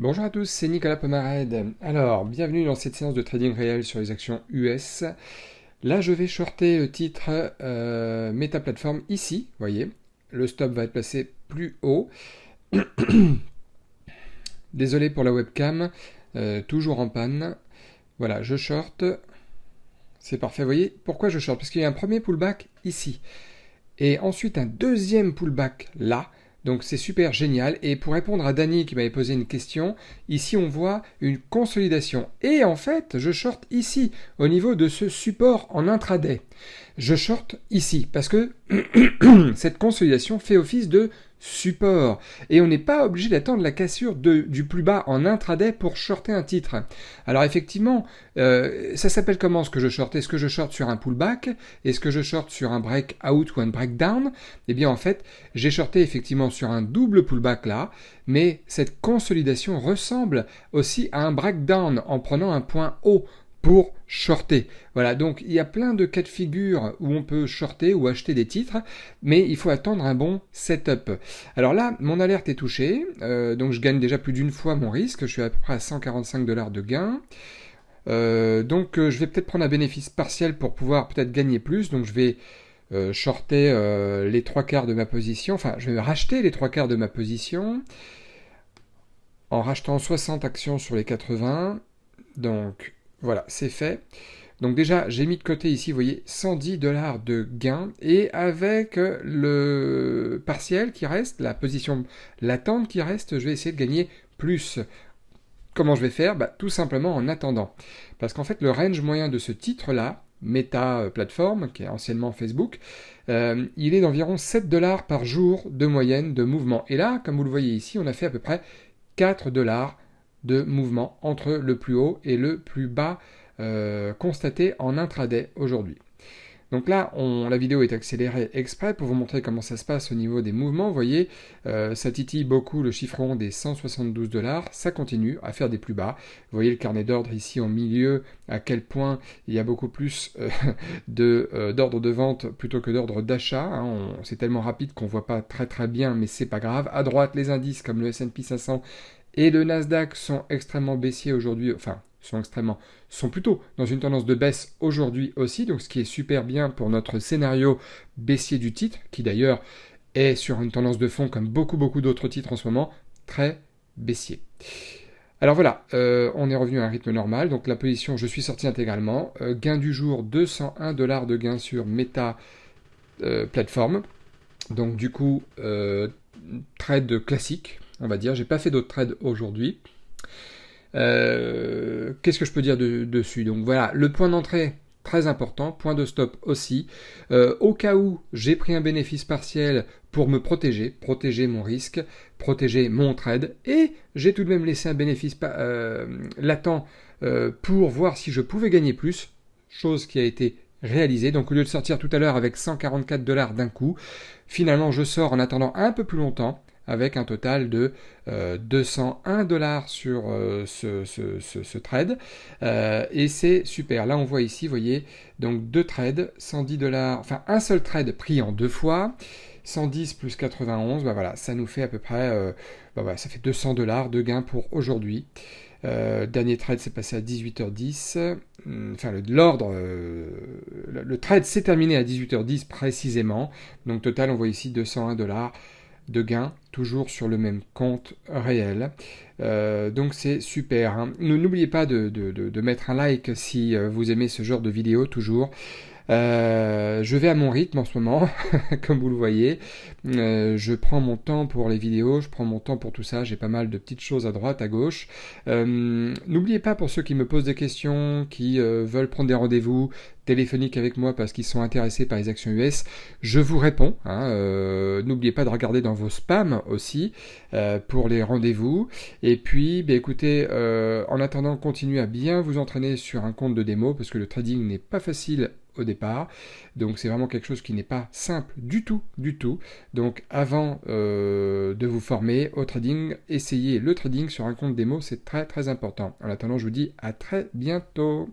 Bonjour à tous, c'est Nicolas Pomarède. Alors, bienvenue dans cette séance de trading réel sur les actions US. Là, je vais shorter le titre Meta Platform ici, vous voyez. Le stop va être placé plus haut. Désolé pour la webcam, toujours en panne. Voilà, je short. C'est parfait, vous voyez. Pourquoi je short? Parce qu'il y a un premier pullback ici. Et ensuite un deuxième pullback là. Donc c'est super génial. Et pour répondre à Dany qui m'avait posé une question, ici on voit une consolidation. Et en fait, je short ici, au niveau de ce support en intraday. Je short ici, parce que cette consolidation fait office de support. Et on n'est pas obligé d'attendre la cassure du plus bas en intraday pour shorter un titre. Alors effectivement, ça s'appelle comment ce que je short? Est-ce que je short sur un pullback? Est-ce que je short sur un breakout ou un breakdown? Eh bien en fait, j'ai shorté effectivement sur un double pullback là, mais cette consolidation ressemble aussi à un breakdown en prenant un point haut pour shorter. Voilà, donc il y a plein de cas de figure où on peut shorter ou acheter des titres, mais il faut attendre un bon setup. Alors là, mon alerte est touchée, donc je gagne déjà plus d'une fois mon risque, je suis à peu près à 145 $ de gain. Donc je vais peut-être prendre un bénéfice partiel pour pouvoir peut-être gagner plus, donc je vais shorter les 3/4 de ma position, enfin je vais racheter les 3/4 de ma position en rachetant 60 actions sur les 80, donc voilà, c'est fait. Donc déjà, j'ai mis de côté ici, vous voyez, 110 $ de gain. Et avec le partiel qui reste, la position latente qui reste, je vais essayer de gagner plus. Comment je vais faire? Tout simplement en attendant. Parce qu'en fait, le range moyen de ce titre-là, Meta Platform, qui est anciennement Facebook, il est d'environ 7 $ par jour de moyenne de mouvement. Et là, comme vous le voyez ici, on a fait à peu près 4 $ de mouvement entre le plus haut et le plus bas constaté en intraday aujourd'hui. Donc là, la vidéo est accélérée exprès pour vous montrer comment ça se passe au niveau des mouvements. Vous voyez, ça titille beaucoup le chiffre rond des 172 $. Ça continue à faire des plus bas. Vous voyez le carnet d'ordre ici au milieu, à quel point il y a beaucoup plus d'ordre de vente plutôt que d'ordre d'achat. Hein. C'est tellement rapide qu'on ne voit pas très très bien, mais c'est pas grave. À droite, les indices comme le S&P 500 et le Nasdaq sont extrêmement baissiers aujourd'hui, enfin, sont plutôt dans une tendance de baisse aujourd'hui aussi, donc ce qui est super bien pour notre scénario baissier du titre, qui d'ailleurs est sur une tendance de fond comme beaucoup d'autres titres en ce moment, très baissier. Alors voilà, on est revenu à un rythme normal, donc la position, je suis sorti intégralement, gain du jour, 201 $ de gain sur Meta Platform, donc du coup, trade classique, on va dire, j'ai pas fait d'autres trades aujourd'hui. Qu'est-ce que je peux dire dessus? Donc voilà, le point d'entrée, très important, point de stop aussi. Au cas où j'ai pris un bénéfice partiel pour me protéger mon risque, protéger mon trade, et j'ai tout de même laissé un bénéfice latent pour voir si je pouvais gagner plus, chose qui a été réalisée. Donc au lieu de sortir tout à l'heure avec 144 $ d'un coup, finalement je sors en attendant un peu plus longtemps, avec un total de 201 $ sur ce trade. Et c'est super. Là, on voit ici, vous voyez, donc deux trades, 110 $, enfin un seul trade pris en deux fois, 110 plus 91, voilà, ça nous fait à peu près, voilà, ça fait 200 $ de gain pour aujourd'hui. Dernier trade s'est passé à 18h10. Enfin, le trade s'est terminé à 18h10 précisément. Donc total, on voit ici 201 $ de gain, toujours sur le même compte réel. Donc c'est super. Hein. N'oubliez pas de mettre un like si vous aimez ce genre de vidéo, toujours. Je vais à mon rythme en ce moment, comme vous le voyez. Je prends mon temps pour les vidéos, je prends mon temps pour tout ça. J'ai pas mal de petites choses à droite, à gauche. N'oubliez pas, pour ceux qui me posent des questions, qui veulent prendre des rendez-vous téléphoniques avec moi parce qu'ils sont intéressés par les actions US, je vous réponds. Hein, n'oubliez pas de regarder dans vos spams aussi pour les rendez-vous. Et puis, écoutez, en attendant, continuez à bien vous entraîner sur un compte de démo parce que le trading n'est pas facile au départ, donc c'est vraiment quelque chose qui n'est pas simple du tout. Donc avant de vous former au trading, essayez le trading sur un compte démo, c'est très important. En attendant, je vous dis à très bientôt.